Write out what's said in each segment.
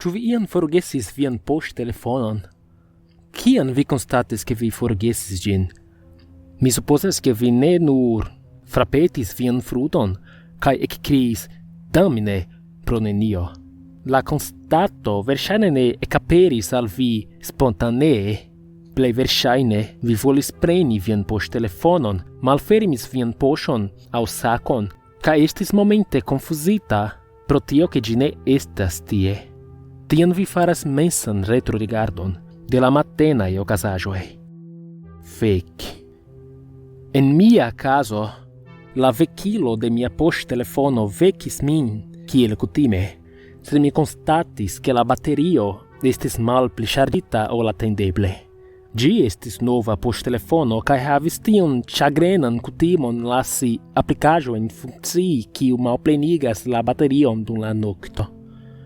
Ĉu vi iam forgesis vian poŝtelefonon? Kiam vi konstatis, ke vi forgesis ĝin? Mi supozas, ke vi ne nur frapetis vian frunton kaj ekkriis damne pro nenio. La konstato verŝajne ne ekaperis al vi spontanee. Plej verŝajne vi volis preni vian poŝtelefonon, malfermis vian poŝon aŭ sakon kaj estis momente konfuzita pro tio, ke ĝi ne estas tie. Tiam vi faras mensan retrorigardon de la matenaj okazaĵoj. Fek. En mia caso, la vekilo de mia poŝtelefono vekis min kiel kutime, sed mi konstatis, ke la baterio estis malpli ŝarĝita ol atendeble. Ĝi estis nova poŝtelefono kaj havis tiun ĉagrenan kutimon lasi aplikaĵojn funkcii, kiu malplenigas la baterion dum la nokto.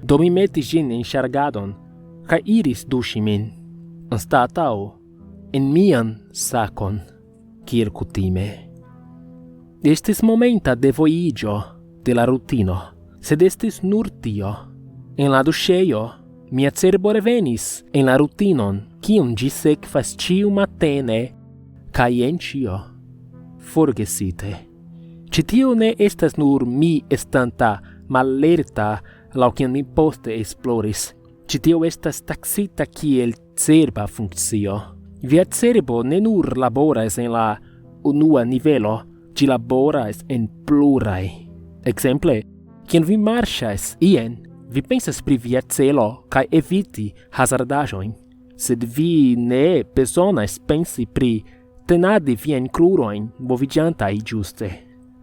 Do mi metis ĝin en ŝargadon kaj iris duŝi min, anstataŭ en mian sakon, kiel kutime. Estis momenta devojiĝo de la rutino, sed estis nur tio. En la duŝejo mia cerbo revenis en la rutinon, kiun ĝi sekvas ĉiumatene, kaj jen ĉio forgesite. Ĉi tio ne estas nur mi estanta mallerta laŭ kiam mi poste esploris. Ĉi tio estas taksita kiel cerba funkcio. Via cerbo ne nur laboras en la unua nivelo, ĝi laboras en pluraj. Ekzemple, kiam vi marŝas ien, vi pensas pri via celo kaj eviti hazardaĵojn, sed vi ne bezonas pensi pri tenadi viajn krurojn moviĝantaj ĝuste.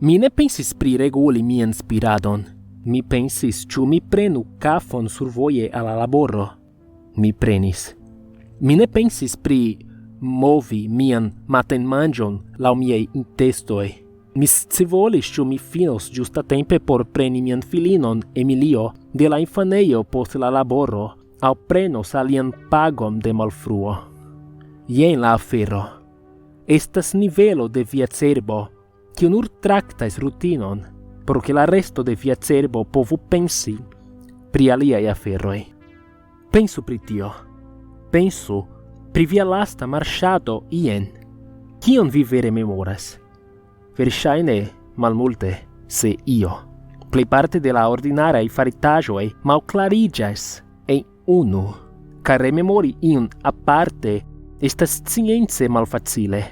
Mi ne pensis pri reguli mian spiradon. Mi pensis, ĉu mi prenu kafon survoje al la laboro. Mi prenis. Mi ne pensis pri movi mian matenmanĝon laŭ miaj intestoj. Mi scivolis, ĉu mi finos ĝustatempe por preni mian filinon Emilio de la infanejo post la laboro aŭ prenos alian pagon de malfruo. Jen la afero. Estas nivelo de via cerbo, kiu nur traktas rutinon, por ke la resto de via cerbo povu pensi pri aliaj aferoj. Pensu pri tio. Pensu pri via lasta marŝado ien. Kion vi vere memoras? Verŝajne malmulte, se io. Plejparte de la ordinaraj faritaĵoj malklariĝas en unu, kaj rememori iun aparte estas science malfacile.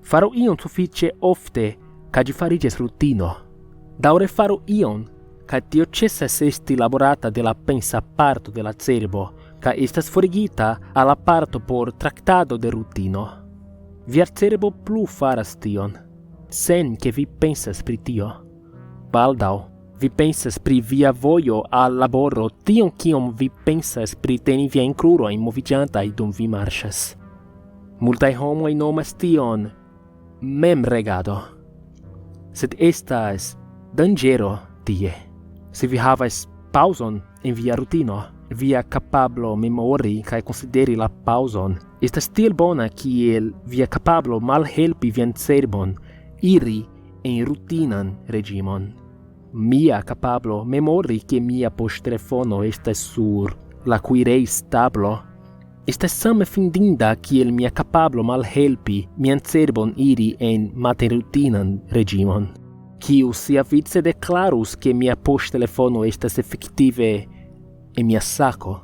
Faru ion sufiĉe ofte, kaj ĝi fariĝas rutino. Daŭre faru ion, kaj tio ĉesas esti laborata de la pensa parto de la cerbo, kaj estas forigita al la parto por traktado de rutino. Via cerbo plu faras tion, sen ke vi pensas pri tio. Baldaŭ vi pensas pri via vojo al laboro tion kion vi pensas pri teni viajn krurojn moviĝantaj dum vi marŝas. Multaj homoj nomas tion memregado, sed estas danĝero tie. Se vi havas paŭzon en via rutino, via kapablo memori kaj konsideri la paŭzon estas tiel bona kiel via kapablo malhelpi vian cerbon iri en rutinan reĝimon. Mia kapablo memori ke mia poŝtelefono estas sur la kuirejstablo estas same findinda kiel mia kapablo malhelpi mian cerbon iri en matenrutinan reĝimon, kiu siavice deklarus ke mia poŝtelefono estas efektive en mia sako,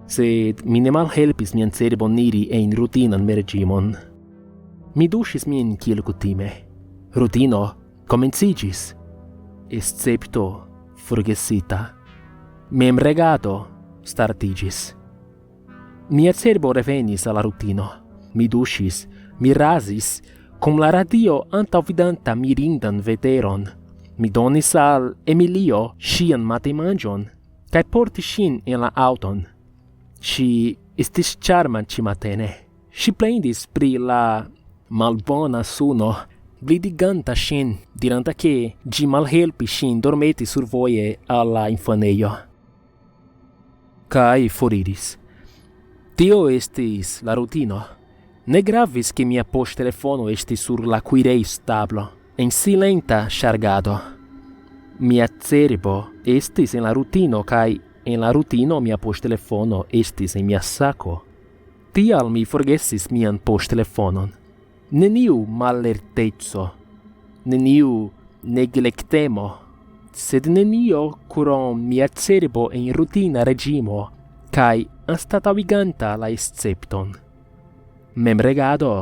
sed mi ne malhelpis mian cerbon iri en rutinan reĝimon. Mi duŝis min kiel kutime. Rutino komenciĝis, escepto forgesita. Memregado startiĝis. Mia cerbo revenis al la rutino. Mi duŝis, mi razis, kun la radio antaŭvidanta mirindan veteron. Mi donis al Emilio ŝian matenmanĝon kaj portis ŝin en la aŭton. Ŝi estis ĉarma ĉimatene. Ŝi plendis pri la malbona suno, blidiganta ŝin, diranta ke ĝi malhelpis ŝin dormeti survoje al la infanejo. Kaj foriris. Tio estis la rutino. Ne gravis ke mia poŝtelefono estis sur la kuirejstablo, en silenta ŝargado. Mia cerbo estis en la rutino kaj en la rutino mia poŝtelefono estis en mia sako. Tial mi forgesis mian poŝtelefonon. Neniu mallerteco, neniu neglektemo, sed nenio krom mia cerbo en rutina regimo kaj anstataŭiganta la escepton. Memregado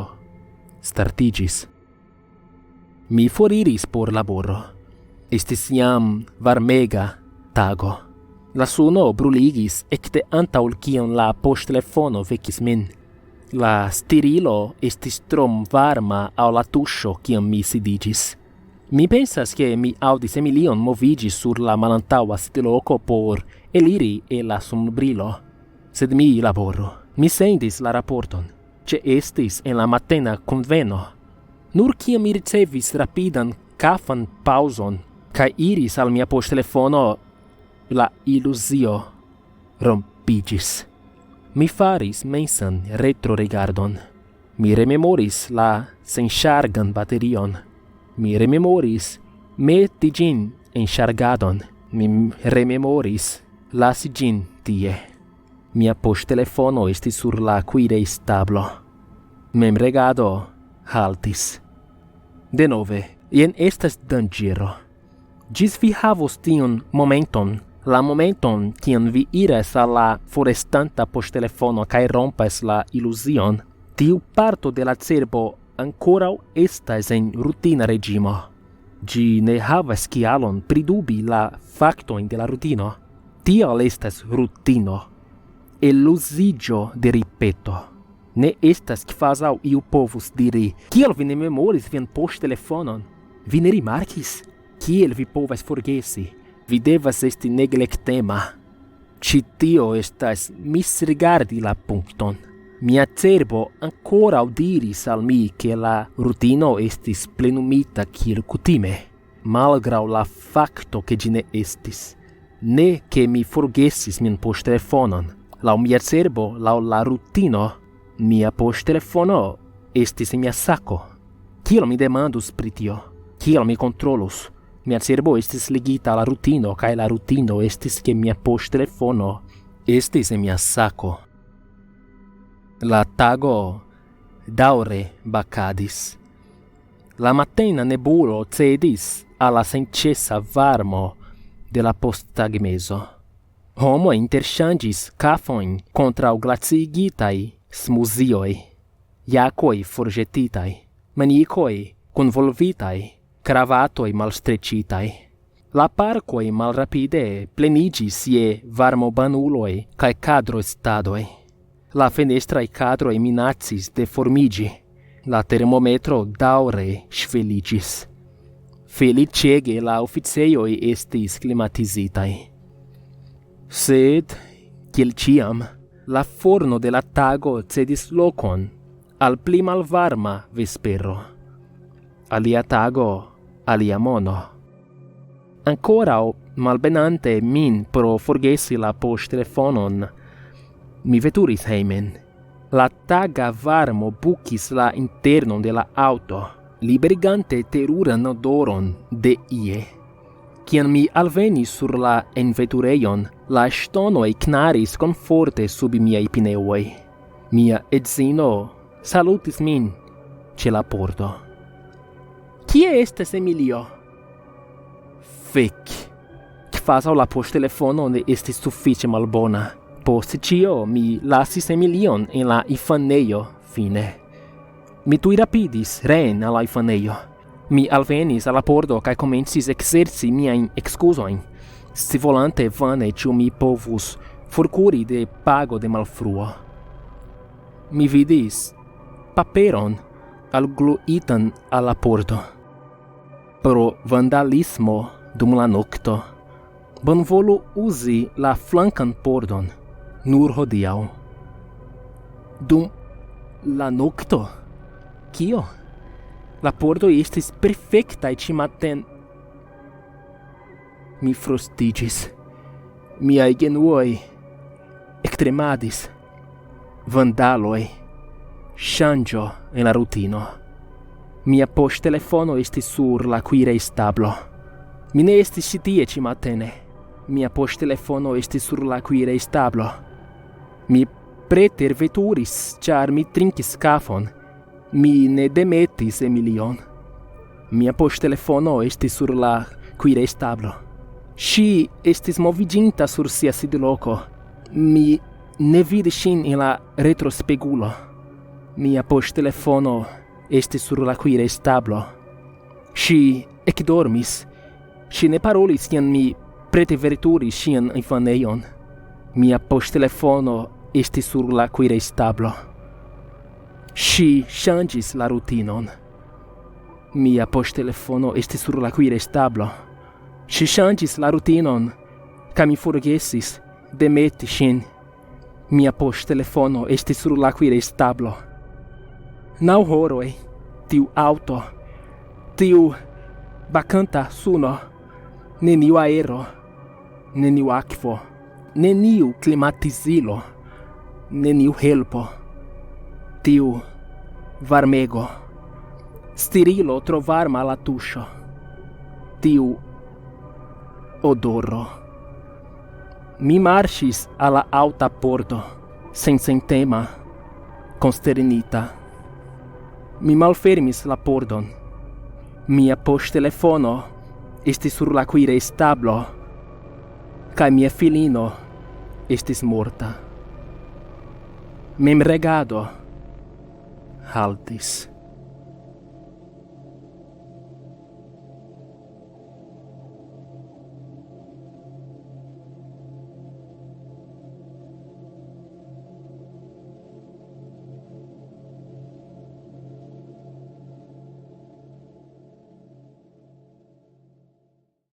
startigis. Mi foriris por laboro. Estis jam varmega tago. La suno bruligis ekde antaŭ kiam la poŝtelefono vekis min. La stirilo estis trom varma aŭ la tuŝo kiam mi sidiĝis. Mi pensas ke mi aŭdis Emilion moviĝi sur la malantaŭa sidloko por eliri el la sunbrilo. Sed mi laboro. Mi sendis la raporton. Estis en la matena conveno. Nur kiam mi ricevis rapidan kafan paŭzon kaj iris al mia poŝtelefono, la iluzio rompiĝis. Mi faris mensan retrorigardon. Mi rememoris la senŝargan baterion. Mi rememoris meti ĝin en ŝargadon. Mi rememoris lasi ĝin tie. Mia poŝtelefono estis sur la kuireistablo. Memregado haltis. Denove, jen estas danĝero. Ĝis vi havos tiun momenton, la momenton kiam vi iras al la forestanta poŝtelefono kaj rompas la iluzion, tiu parto de la cerbo ankoraŭ estas en rutina regimo. Ĝi ne havas kialon pridubi la faktojn de la rutino. Tial estas rutino. Eluziĝo de ripeto. Ne estas kvazaŭ iu povus diri, kiel vi ne memoris vian poŝtelefonon? Vi ne rimarkis? Kiel vi povas forgesi? Vi devas esti neglektema. Ĉi tio estas misrigardi la punkton. Mia cerbo ankoraŭ diris al mi, ke la rutino estis plenumita kiel kutime, malgraŭ la fakto, ke ĝi ne estis. Ne ke mi forgesis mian poŝtelefonon. Laŭ mia cerbo, laŭ la rutino, mia poŝtelefono estis en mia sako. Kiel mi demandus pri tio? Kiel mi kontrolus? Mia cerbo estis ligita al la rutino, kaj la rutino estis ke mia poŝtelefono estis en mia sako. La tago daŭre bakadis. La matena nebulo cedis al la senĉesa varmo de la posttagmezo. Homoj interŝanĝis kafojn kontraŭ glaciigitaj smuzioj, jakoj forĵetitaj, manikoj kunvolvitaj, kravatoj malstreĉitaj. La parkoj malrapide pleniĝis je varmobanuloj kaj kadrostadoj. La fenestraj kadroj minacis deformiĝi. La termometro daŭre ŝveliĝis. Feliĉege la oficejoj estis klimatizitaj. Sed, kiel ĉiam, la forno de la tago cedis lokon al pli malvarma vespero. Alia tago, alia mono. Ankoraŭ malbenante min pro forgesi la poŝtelefonon, mi veturis hejmen. La taga varmo bukis la internon de la aŭto, liberigante teruran odoron de ie. Kiam mi alvenis sur la enveturejon, la ŝtonoj knaris komforte sub miaj pineoj. Mia edzino salutis min ĉe la porto. Kie estas Emilio? Fek! Kvazaŭ la poŝtelefono ne estis sufiĉe malbona. Post ĉio mi lasis Emilion en la infanejo fine. Mi tuj rapidis reen al la infanejo. Mi alvenis al la pordo kaj komencis ekzerci miajn ekskuzojn, scivolante vane ĉu mi povus forkuri de pago de malfruo. Mi vidis paperon algluitan al la pordo. Pro vandalismo dum la nokto, bonvolu uzi la flankan pordon nur hodiaŭ. Dum la nokto? Kio? La pordo estis perfektaj ĉimaten. Mi frostiĝis. Miaj genuoj ektremadis. Vandaloj. Ŝanĝo en la rutino. Mia poŝtelefono estis sur la kuireistablo. Mi ne estis ĉi tie ĉimatene. Mia poŝtelefono estis sur la kuireistablo. Mi preterveturis, ĉar mi trinkis kafon. Mi ne demetis Emilion. Mia poŝtelefono estis sur la kuireistablo. Ŝi estis moviĝinta sur sia sidloko. Mi ne vidis ŝin en la retrospegulo. Mia poŝtelefono estis sur la kuireistablo. Ŝi ekdormis. Ŝi ne parolis kiam mi preterveturis ŝian infanejon. Mia poŝtelefono estis sur la kuireistablo. Ŝi ŝanĝis la rutinon. Mia poŝtelefono estis sur la kuireistablo. Ŝi ŝanĝis la rutinon, kaj mi forgesis demeti ŝin. Mia poŝtelefono estis sur la kuireistablo. 9 horoj, tiu aŭto, tiu bakanta suno, neniu aero, neniu akvo, neniu klimatizilo, neniu helpo. Tiu varmego, stirilo tro varma la tuŝo. Tiu odoro. Mi marŝis al la aŭta pordo, sensentema, konsternita. Mi malfermis la pordon. Mia poŝtelefono estis sur la kuireistablo, kaj mia filino estis morta. Memregado haltis.